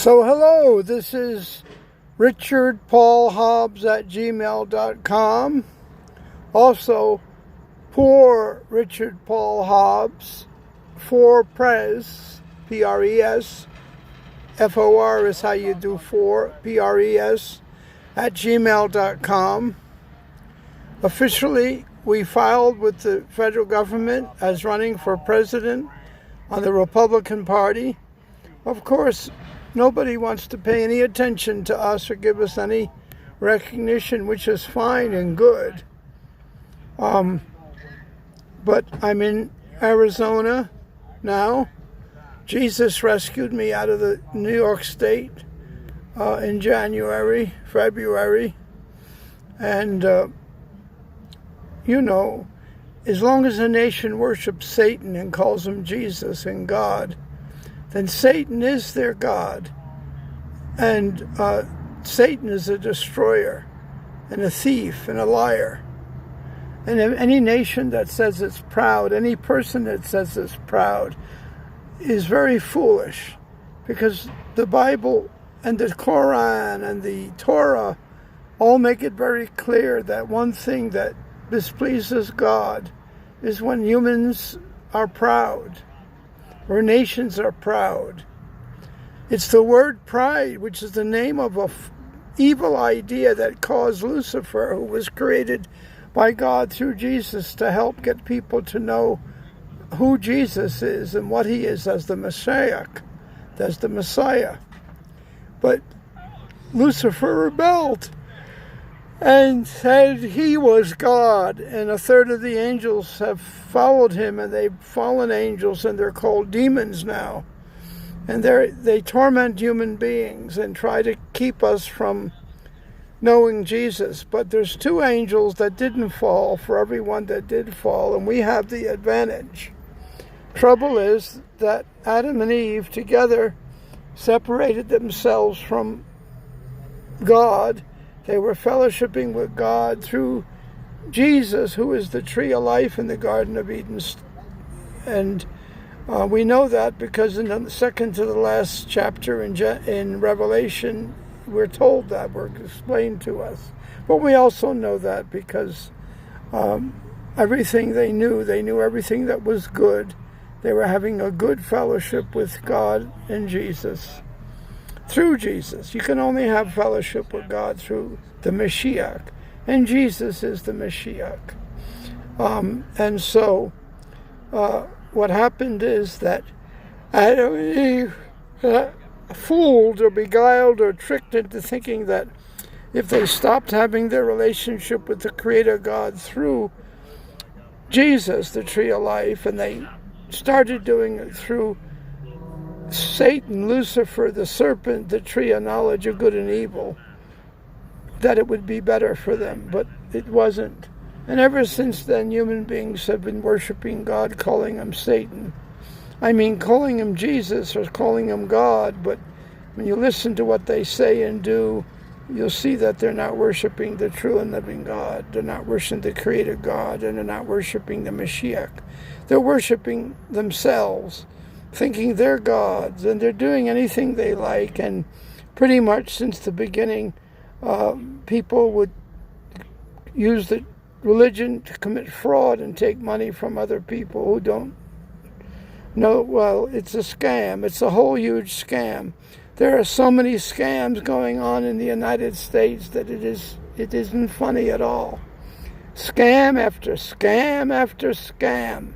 So hello, this is poorrichardpaulhobbs@gmail.com. Also, poorrichardpaulhobbsforpres, P-R-E-S, F-O-R is how you do for, P-R-E-S, @gmail.com. Officially, we filed with the federal government as running for president on the Republican Party. Of course, nobody wants to pay any attention to us or give us any recognition, which is fine and good. But I'm in Arizona now. Jesus rescued me out of the New York State in February. And, as long as a nation worships Satan and calls him Jesus and God, then Satan is their God. And Satan is a destroyer and a thief and a liar. And any nation that says it's proud, any person that says it's proud, is very foolish, because the Bible and the Quran and the Torah all make it very clear that one thing that displeases God is when humans are proud, or nations are proud. It's the word pride, which is the name of an evil idea that caused Lucifer, who was created by God through Jesus to help get people to know who Jesus is and what he is as the Messiah. But Lucifer rebelled and said he was God, and a third of the angels have followed him, and they've fallen angels, and they're called demons now. And they torment human beings and try to keep us from knowing Jesus. But there's two angels that didn't fall for everyone that did fall, and we have the advantage. Trouble is that Adam and Eve together separated themselves from God. They were fellowshipping with God through Jesus, who is the tree of life in the Garden of Eden. And we know that because in the second to the last chapter in Revelation, we're told that, we're explained to us. But we also know that because everything they knew everything that was good. They were having a good fellowship with God and Jesus. Through Jesus. You can only have fellowship with God through the Mashiach. And Jesus is the Mashiach. And so what happened is that Adam and Eve fooled or beguiled or tricked into thinking that if they stopped having their relationship with the Creator God through Jesus, the tree of life, and they started doing it through Satan, Lucifer, the serpent, the tree of knowledge of good and evil, that it would be better for them, but it wasn't. And ever since then, human beings have been worshiping God, calling him Satan. I mean, calling him Jesus or calling him God, but when you listen to what they say and do, you'll see that they're not worshiping the true and living God. They're not worshiping the Creator God, and they're not worshiping the Mashiach. They're worshiping themselves, thinking they're gods, and they're doing anything they like. And pretty much since the beginning, people would use the religion to commit fraud and take money from other people who don't know. Well, it's a scam. It's a whole huge scam. There are so many scams going on in the United States that it isn't funny at all. Scam after scam after scam.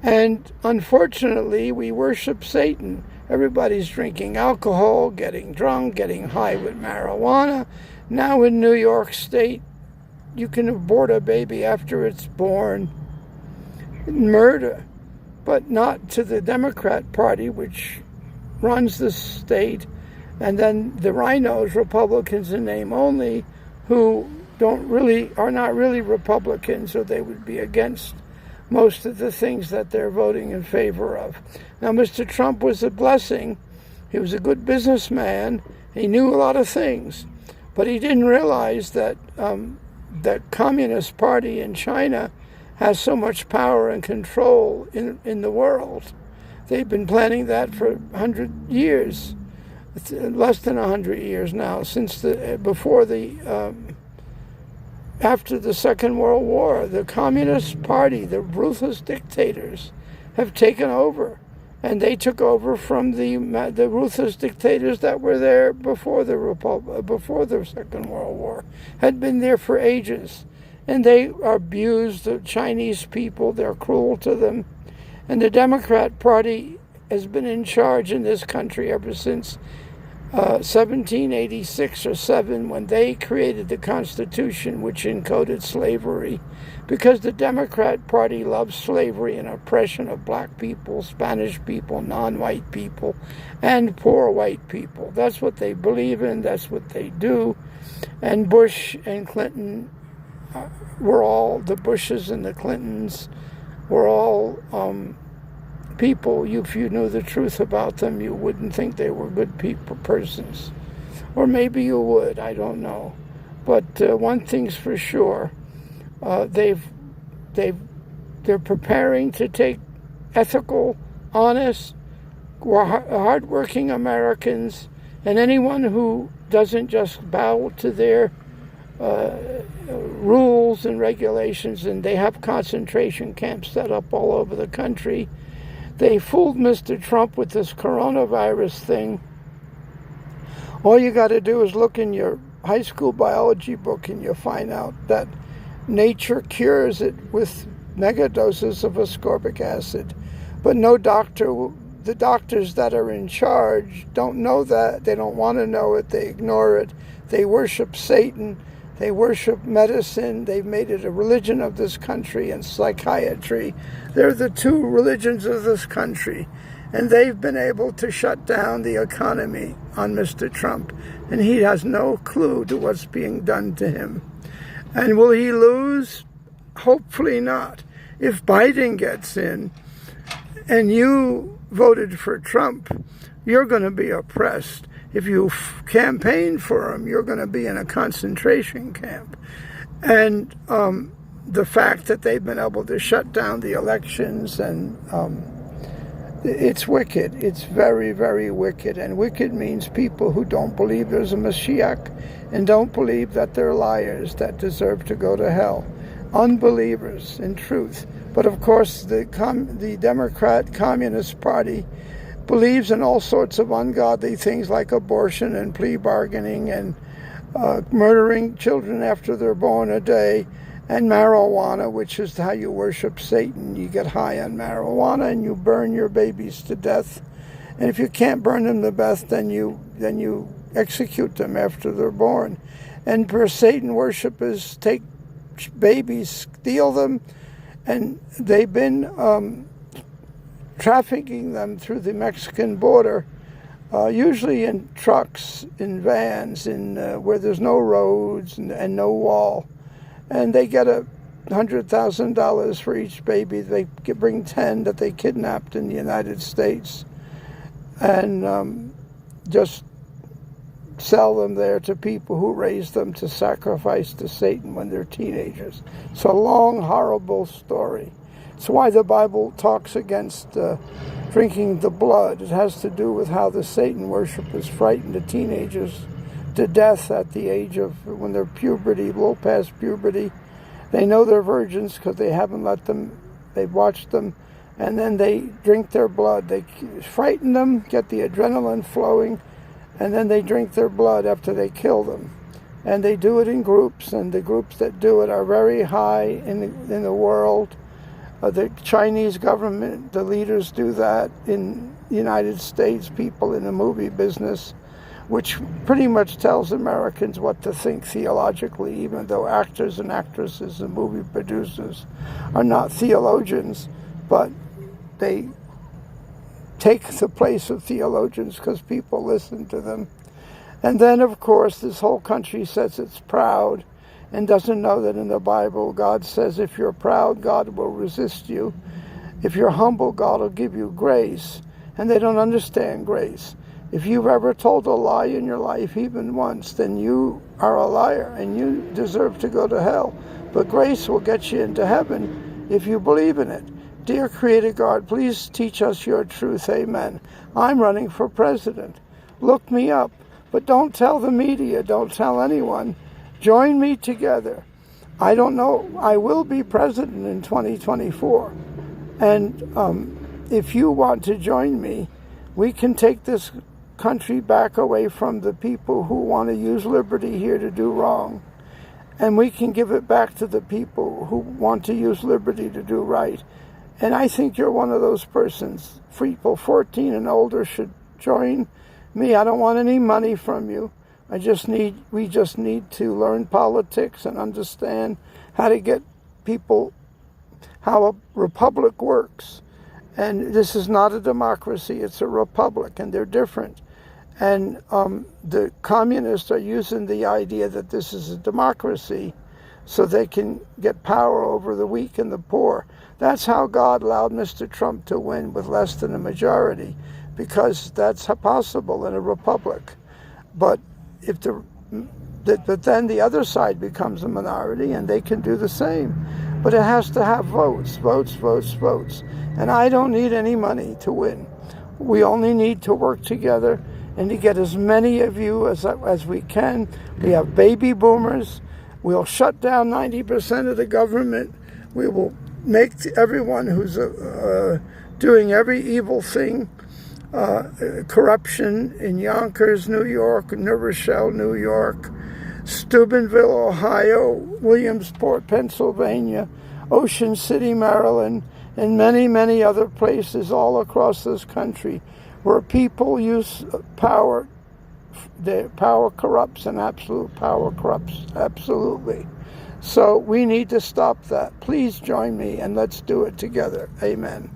And unfortunately, we worship Satan. Everybody's drinking alcohol, getting drunk, getting high with marijuana. Now in New York State, you can abort a baby after it's born. Murder. But not to the Democrat Party, which runs the state. And then the rhinos, Republicans in name only, who are not really Republicans, or they would be against most of the things that they're voting in favor of. Now, Mr. Trump was a blessing. He was a good businessman. He knew a lot of things. But he didn't realize that the Communist Party in China has so much power and control in the world. They've been planning that for 100 years. It's less than 100 years now since after the Second World War. The Communist Party, the ruthless dictators, have taken over, and they took over from the ruthless dictators that were there before the Second World War, had been there for ages, and they abuse the Chinese people. They're cruel to them, and the Democrat Party has been in charge in this country ever since 1786 or 7, when they created the Constitution, which encoded slavery, because the Democrat Party loves slavery and oppression of black people, Spanish people, non-white people, and poor white people. That's what they believe in. That's what they do. And Bush and Clinton the Bushes and the Clintons were all people, if you knew the truth about them, you wouldn't think they were good persons. Or maybe you would, I don't know. But one thing's for sure, they're preparing to take ethical, honest, hardworking Americans, and anyone who doesn't just bow to their rules and regulations, and they have concentration camps set up all over the country. They fooled Mr. Trump with this coronavirus thing. All you got to do is look in your high school biology book and you'll find out that nature cures it with megadoses of ascorbic acid. But the doctors that are in charge don't know that. They don't want to know it. They ignore it. They worship Satan. They worship medicine. They've made it a religion of this country, and psychiatry. They're the two religions of this country. And they've been able to shut down the economy on Mr. Trump. And he has no clue to what's being done to him. And will he lose? Hopefully not. If Biden gets in and you voted for Trump, you're going to be oppressed. If you campaign for him, you're going to be in a concentration camp. And the fact that they've been able to shut down the elections, and it's wicked. It's very, very wicked. And wicked means people who don't believe there's a Mashiach and don't believe that they're liars that deserve to go to hell. Unbelievers, in truth. But of course, the Democrat Communist Party believes in all sorts of ungodly things like abortion and plea bargaining and murdering children after they're born a day, and marijuana, which is how you worship Satan. You get high on marijuana and you burn your babies to death. And if you can't burn them to death, then you execute them after they're born. And for Satan worshippers, take babies, steal them, and they've been trafficking them through the Mexican border, usually in trucks, in vans, where there's no roads and no wall. And they get $100,000 for each baby. They bring 10 that they kidnapped in the United States, and just sell them there to people who raise them to sacrifice to Satan when they're teenagers. It's a long, horrible story. It's why the Bible talks against drinking the blood. It has to do with how the Satan worshippers frighten the teenagers to death at the age of, when they're low past puberty. They know they're virgins because they haven't let them, they've watched them, and then they drink their blood. They frighten them, get the adrenaline flowing, and then they drink their blood after they kill them. And they do it in groups, and the groups that do it are very high in the world. The Chinese government, the leaders do that. In the United States, people in the movie business, which pretty much tells Americans what to think theologically, even though actors and actresses and movie producers are not theologians, but they take the place of theologians because people listen to them. And then, of course, this whole country says it's proud and doesn't know that in the Bible, God says if you're proud, God will resist you. If you're humble, God will give you grace. And they don't understand grace. If you've ever told a lie in your life, even once, then you are a liar and you deserve to go to hell. But grace will get you into heaven if you believe in it. Dear Creator God, please teach us your truth. Amen. I'm running for president. Look me up. But don't tell the media, don't tell anyone. Join me together. I don't know. I will be president in 2024. And if you want to join me, we can take this country back away from the people who want to use liberty here to do wrong. And we can give it back to the people who want to use liberty to do right. And I think you're one of those persons. People 14 and older should join me. I don't want any money from you. We just need to learn politics and understand how to get people, how a republic works. And this is not a democracy, it's a republic, and they're different. And the communists are using the idea that this is a democracy so they can get power over the weak and the poor. That's how God allowed Mr. Trump to win with less than a majority, because that's possible in a republic. But if but then the other side becomes a minority, and they can do the same. But it has to have votes. And I don't need any money to win. We only need to work together and to get as many of you as we can. We have baby boomers. We'll shut down 90% of the government. We will make everyone who's doing every evil thing, corruption in Yonkers, New York, New Rochelle, New York, Steubenville, Ohio, Williamsport, Pennsylvania, Ocean City, Maryland, and many, many other places all across this country where people use power. The power corrupts, and absolute power corrupts absolutely. So we need to stop that. Please join me and let's do it together. Amen.